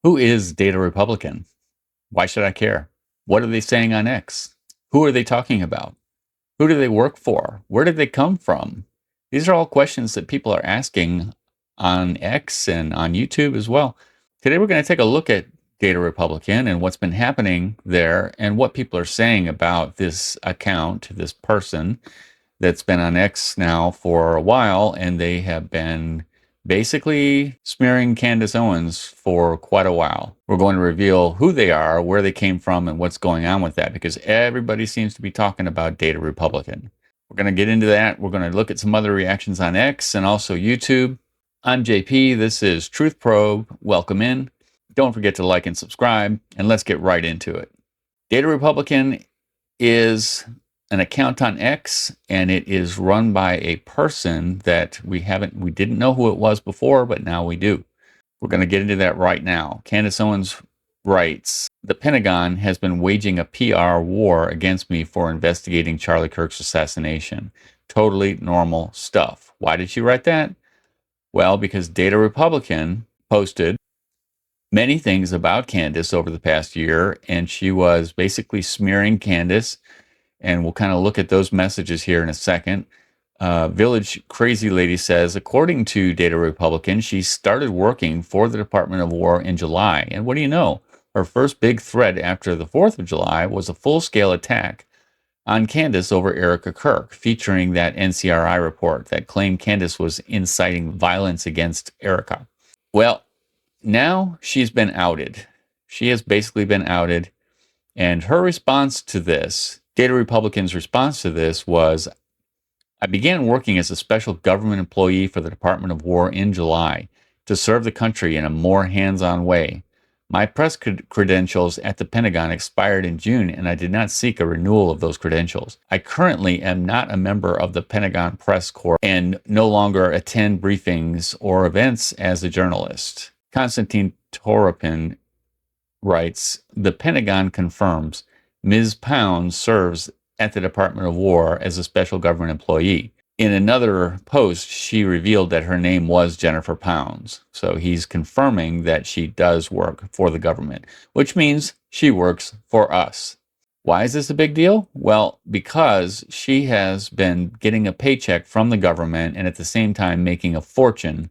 Who is Data Republican? Why should I care? What are they saying on X? Who are they talking about? Who do they work for? Where did they come from? These are all questions that people are asking on X and on YouTube as well. Today, we're going to take a look at Data Republican and what's been happening there and what people are saying about this account, this person that's been on X now for a while, and they have been basically smearing Candace Owens for quite a while. We're going to reveal who they are, where they came from, and what's going on with that, because everybody seems to be talking about Data Republican. We're going to get into that. We're going to look at some other reactions on X and also YouTube. I'm JP. This is Truth Probe. Welcome in. Don't forget to like and subscribe, and let's get right into it. Data Republican is an account on X, and it is run by a person that we didn't know who it was before, but now we do. We're going to get into that right now. Candace Owens writes, the Pentagon has been waging a PR war against me for investigating Charlie Kirk's assassination. Totally normal stuff. Why did she write that? Well, because Data Republican posted many things about Candace over the past year, and she was basically smearing Candace. And we'll kind of look at those messages here in a second. Village Crazy Lady says, according to Data Republican, she started working for the Department of War in July. And what do you know? Her first big threat after the 4th of July was a full-scale attack on Candace over Erica Kirk, featuring that NCRI report that claimed Candace was inciting violence against Erica. Well, now she's been outed. She has basically been outed. And her response to this, Data Republican's response to this was, I began working as a special government employee for the Department of War in July to serve the country in a more hands-on way. My press credentials at the Pentagon expired in June, and I did not seek a renewal of those credentials. I currently am not a member of the Pentagon Press Corps and no longer attend briefings or events as a journalist. Konstantin Toropin writes, the Pentagon confirms Ms. Pounds serves at the Department of War as a special government employee. In another post, she revealed that her name was Jennifer Pounds. So he's confirming that she does work for the government, which means she works for us. Why is this a big deal? Well, because she has been getting a paycheck from the government and at the same time making a fortune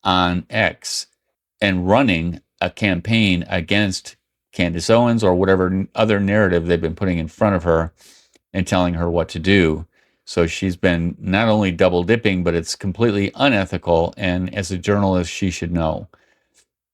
on X and running a campaign against Candace Owens or whatever other narrative they've been putting in front of her and telling her what to do. So she's been not only double dipping, but it's completely unethical. And as a journalist, she should know.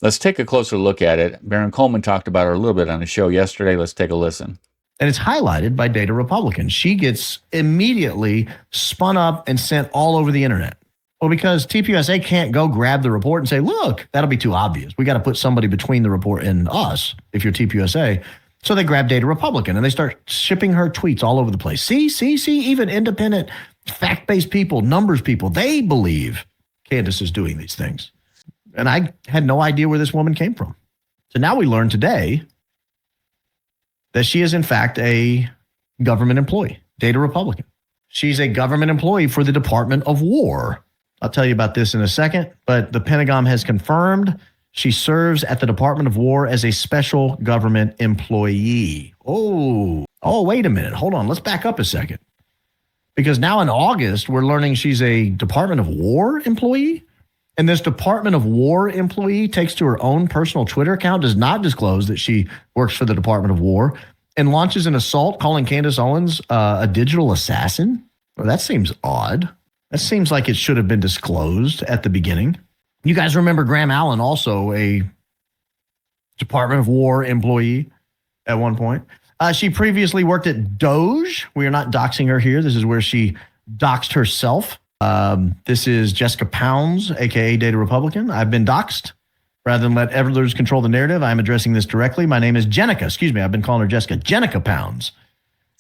Let's take a closer look at it. Baron Coleman talked about her a little bit on the show yesterday. Let's take a listen. And it's highlighted by Data Republican. She gets immediately spun up and sent all over the internet. Well, because TPUSA can't go grab the report and say, look, that'll be too obvious. We got to put somebody between the report and us if you're TPUSA. So they grab Data Republican and they start shipping her tweets all over the place. See, even independent, fact-based people, numbers people, they believe Candace is doing these things. And I had no idea where this woman came from. So now we learn today that she is, in fact, a government employee, Data Republican. She's a government employee for the Department of War. I'll tell you about this in a second, but the Pentagon has confirmed she serves at the Department of War as a special government employee. Oh, wait a minute. Hold on. Let's back up a second. Because now in August, we're learning she's a Department of War employee. And this Department of War employee takes to her own personal Twitter account, does not disclose that she works for the Department of War, and launches an assault calling Candace Owens a digital assassin. Well, that seems odd. That seems like it should have been disclosed at the beginning. You guys remember Graham Allen, also a Department of War employee at one point. She previously worked at Doge. We are not doxing her here. This is where she doxed herself. This is Jenica Pounds, a.k.a. Data Republican. I've been doxed. Rather than let others control the narrative, I'm addressing this directly. My name is Jenica. Excuse me, I've been calling her Jessica. Jenica Pounds.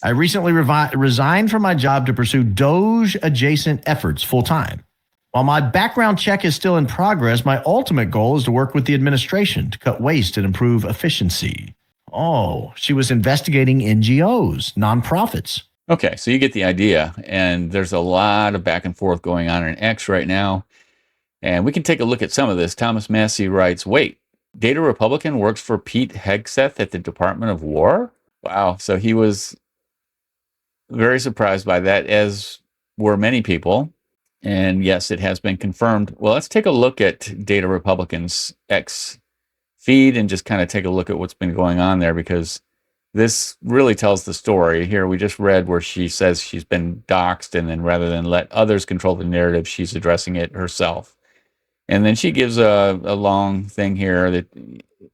I recently resigned from my job to pursue Doge-adjacent efforts full-time. While my background check is still in progress, my ultimate goal is to work with the administration to cut waste and improve efficiency. Oh, she was investigating NGOs, nonprofits. Okay, so you get the idea. And there's a lot of back and forth going on in X right now. And we can take a look at some of this. Thomas Massey writes, wait, Data Republican works for Pete Hegseth at the Department of War. Wow. So he was very surprised by that, as were many people. And yes, it has been confirmed. Well, let's take a look at Data Republican's X feed and just kind of take a look at what's been going on there, because this really tells the story. Here we just read where she says she's been doxxed, and then rather than let others control the narrative, she's addressing it herself. And then she gives a long thing here that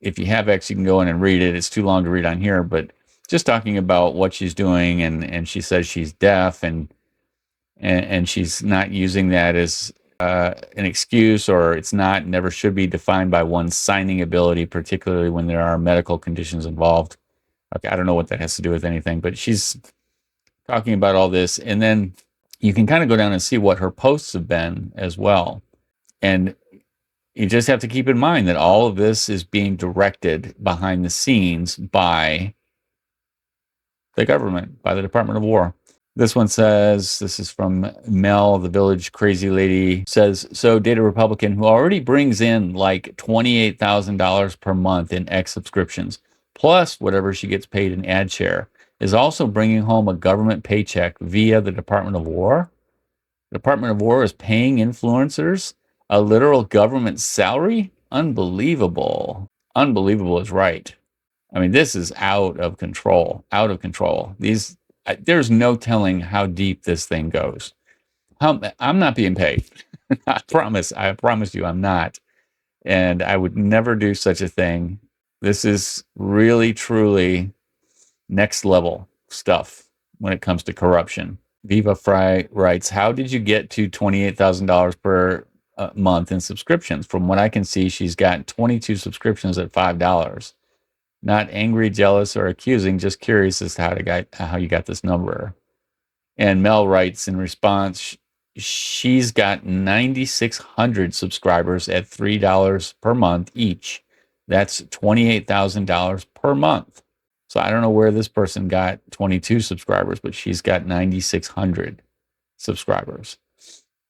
if you have X, you can go in and read it. It's too long to read on here, but just talking about what she's doing, and she says she's deaf, and she's not using that as an excuse, or it's not, never should be defined by one's signing ability, particularly when there are medical conditions involved. Okay, I don't know what that has to do with anything, but she's talking about all this. And then you can kind of go down and see what her posts have been as well. And you just have to keep in mind that all of this is being directed behind the scenes by the government, by the Department of War. This one says, this is from Mel, the village crazy lady, says, so Data Republican, who already brings in like $28,000 per month in X subscriptions, plus whatever she gets paid in ad share, is also bringing home a government paycheck via the Department of War. The Department of War is paying influencers a literal government salary? Unbelievable. Unbelievable is right. I mean, this is out of control. Out of control. There's no telling how deep this thing goes. I'm not being paid. I promise you I'm not. And I would never do such a thing. This is really, truly next level stuff when it comes to corruption. Viva Fry writes, how did you get to $28,000 per month in subscriptions? From what I can see, she's got 22 subscriptions at $5. Not angry, jealous, or accusing, just curious as to how you got this number. And Mel writes in response, she's got 9,600 subscribers at $3 per month each. That's $28,000 per month. So I don't know where this person got 22 subscribers, but she's got 9,600 subscribers.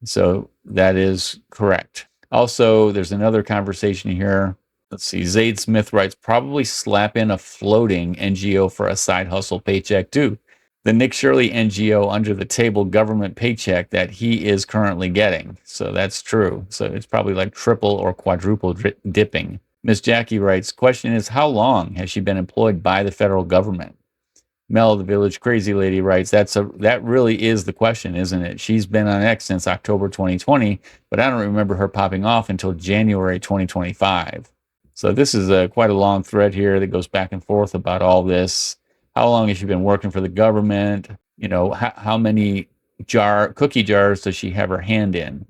So that is correct. Also, there's another conversation here. Let's see. Zaid Smith writes, probably slap in a floating NGO for a side hustle paycheck too. The Nick Shirley NGO under the table government paycheck that he is currently getting. So that's true. So it's probably like triple or quadruple dipping. Miss Jackie writes, question is, how long has she been employed by the federal government? Mel, the village crazy lady, writes, that really is the question, isn't it? She's been on X since October 2020, but I don't remember her popping off until January 2025. So this is quite a long thread here that goes back and forth about all this. How long has she been working for the government? You know, how many cookie jars does she have her hand in?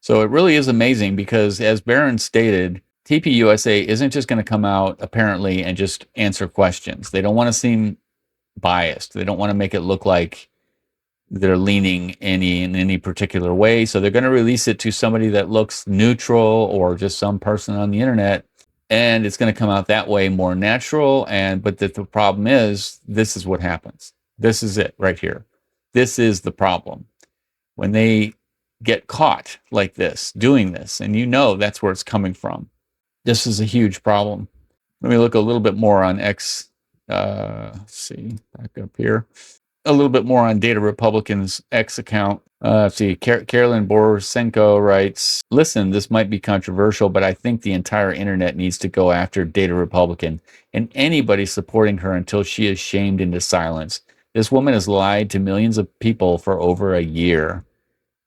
So it really is amazing because, as Barron stated, TPUSA isn't just going to come out apparently and just answer questions. They don't want to seem biased. They don't want to make it look like they're leaning in any particular way. So they're going to release it to somebody that looks neutral or just some person on the internet. And it's going to come out that way, more natural. But the problem is, this is what happens. This is it right here. This is the problem. When they get caught like this, doing this, and you know that's where it's coming from. This is a huge problem. Let me look a little bit more on X. Let's see, back up here. A little bit more on Data Republican's X account. Let's see, Carolyn Borisenko writes, listen, this might be controversial, but I think the entire internet needs to go after Data Republican and anybody supporting her until she is shamed into silence. This woman has lied to millions of people for over a year.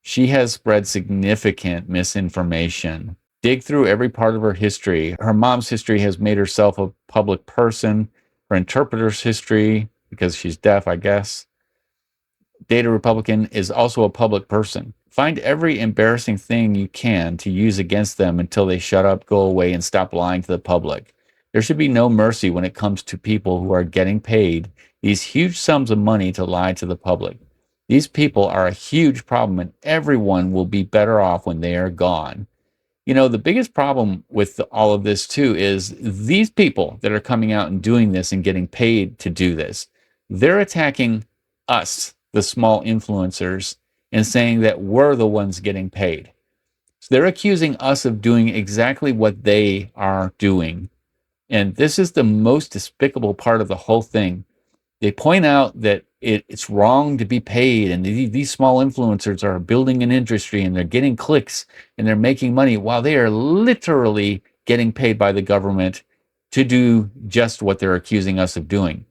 She has spread significant misinformation. Dig through every part of her history. Her mom's history has made herself a public person. Her interpreter's history, because she's deaf, I guess. Data Republican is also a public person. Find every embarrassing thing you can to use against them until they shut up, go away, and stop lying to the public. There should be no mercy when it comes to people who are getting paid these huge sums of money to lie to the public. These people are a huge problem, and everyone will be better off when they are gone. You know, the biggest problem with all of this, too, is these people that are coming out and doing this and getting paid to do this, they're attacking us, the small influencers, and saying that we're the ones getting paid. So they're accusing us of doing exactly what they are doing. And this is the most despicable part of the whole thing. They point out that it's wrong to be paid, and these small influencers are building an industry and they're getting clicks and they're making money while they are literally getting paid by the government to do just what they're accusing us of doing.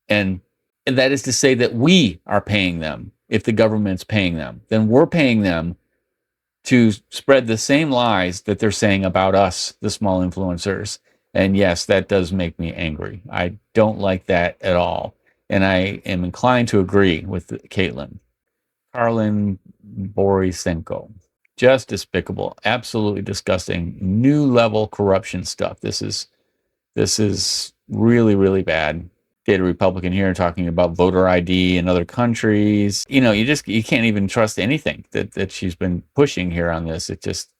And that is to say that we are paying them. If the government's paying them, then we're paying them to spread the same lies that they're saying about us, the small influencers. And yes, that does make me angry. I don't like that at all. And I am inclined to agree with Caitlin. Karlin Borisenko. Just despicable. Absolutely disgusting. New level corruption stuff. This is really, really bad. Data Republican here talking about voter ID in other countries. You can't even trust anything that she's been pushing here on this. It just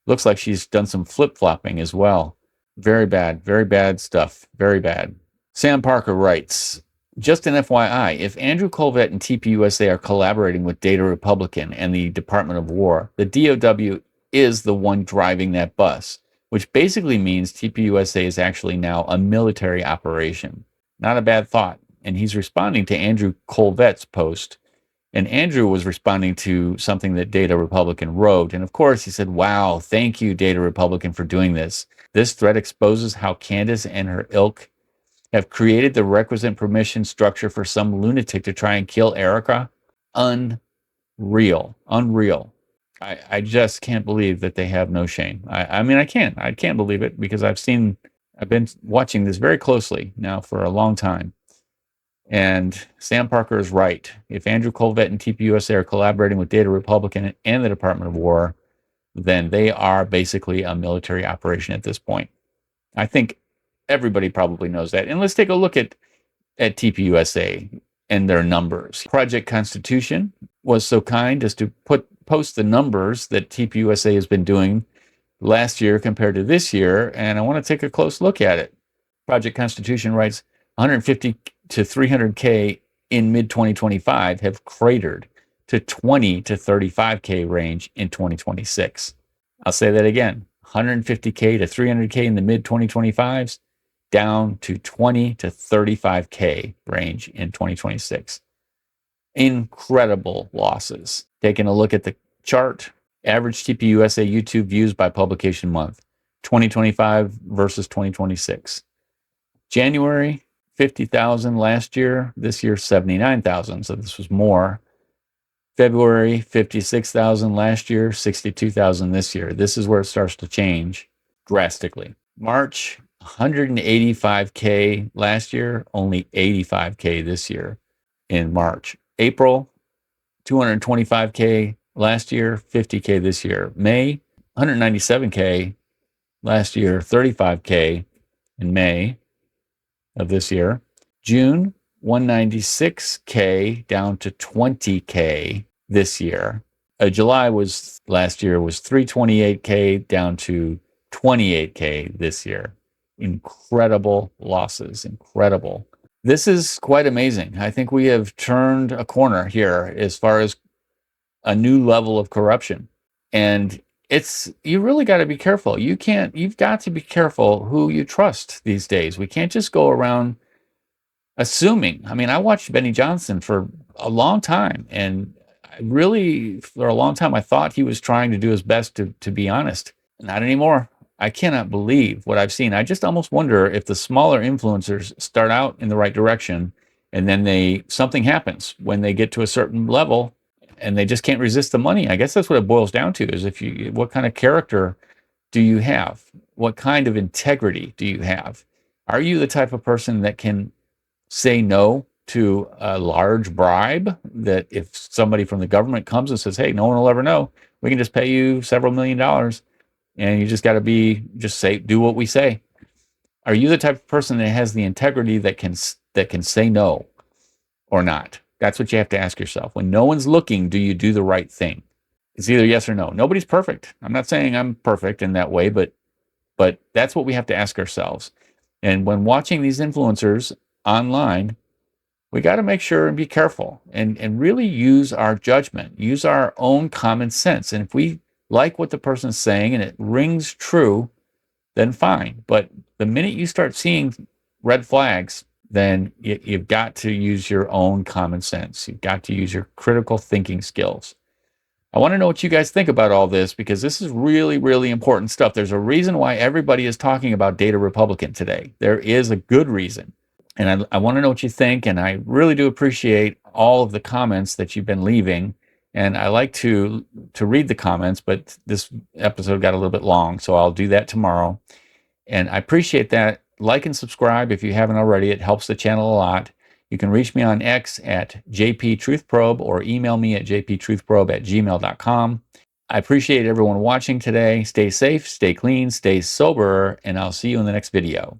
looks like she's done some flip-flopping as well. Very bad stuff. Very bad. Sam Parker writes, just an FYI, if Andrew Colvett and TPUSA are collaborating with Data Republican and the Department of War, the DOW is the one driving that bus, which basically means TPUSA is actually now a military operation. Not a bad thought. And he's responding to Andrew Colvett's post. And Andrew was responding to something that Data Republican wrote. And of course, he said, wow, thank you, Data Republican, for doing this. This threat exposes how Candace and her ilk have created the requisite permission structure for some lunatic to try and kill Erica. Unreal. I just can't believe that they have no shame. I can't believe it because I've been watching this very closely now for a long time. And Sam Parker is right. If Andrew Colvett and TPUSA are collaborating with Data Republican and the Department of War, then they are basically a military operation at this point. I think everybody probably knows that. And let's take a look at TPUSA and their numbers. Project Constitution was so kind as to post the numbers that TPUSA has been doing last year compared to this year, and I want to take a close look at it. Project Constitution writes 150 to 300K in mid-2025 have cratered to 20 to 35K range in 2026. I'll say that again, 150K to 300K in the mid-2025s, down to 20 to 35K range in 2026. Incredible losses. Taking a look at the chart, average TPUSA YouTube views by publication month, 2025 versus 2026. January, 50,000 last year. This year, 79,000. So this was more. February, 56,000 last year, 62,000 this year. This is where it starts to change drastically. March, 185K last year, only 85K this year in March. April, 225K last year, 50K this year. May, 197K last year, 35K in May of this year. June, 196K down to 20K this year. July last year was 328K down to 28K this year. Incredible losses, incredible. This is quite amazing. I think we have turned a corner here as far as a new level of corruption. And you really got to be careful. You've got to be careful who you trust these days. We can't just go around assuming. I mean, I watched Benny Johnson for a long time, and for a long time, I thought he was trying to do his best to be honest. Not anymore. I cannot believe what I've seen. I just almost wonder if the smaller influencers start out in the right direction, and then something happens when they get to a certain level, and they just can't resist the money. I guess that's what it boils down to: is what kind of character do you have? What kind of integrity do you have? Are you the type of person that can say no to a large bribe? That if somebody from the government comes and says, "Hey, no one will ever know. We can just pay you several $1,000,000, and you just got to do what we say." Are you the type of person that has the integrity that can say no or not? That's what you have to ask yourself. When no one's looking, do you do the right thing? It's either yes or no. Nobody's perfect. I'm not saying I'm perfect in that way, but that's what we have to ask ourselves. And when watching these influencers online, we got to make sure and be careful and really use our judgment, use our own common sense. And if we like what the person's saying and it rings true, then fine. But the minute you start seeing red flags, then you've got to use your own common sense. You've got to use your critical thinking skills. I want to know what you guys think about all this, because this is really, really important stuff. There's a reason why everybody is talking about Data Republican today. There is a good reason. And I want to know what you think. And I really do appreciate all of the comments that you've been leaving. And I like to read the comments, but this episode got a little bit long, so I'll do that tomorrow. And I appreciate that. Like and subscribe if you haven't already. It helps the channel a lot. You can reach me on X at jptruthprobe or email me at jptruthprobe@gmail.com. I appreciate everyone watching today. Stay safe, stay clean, stay sober, and I'll see you in the next video.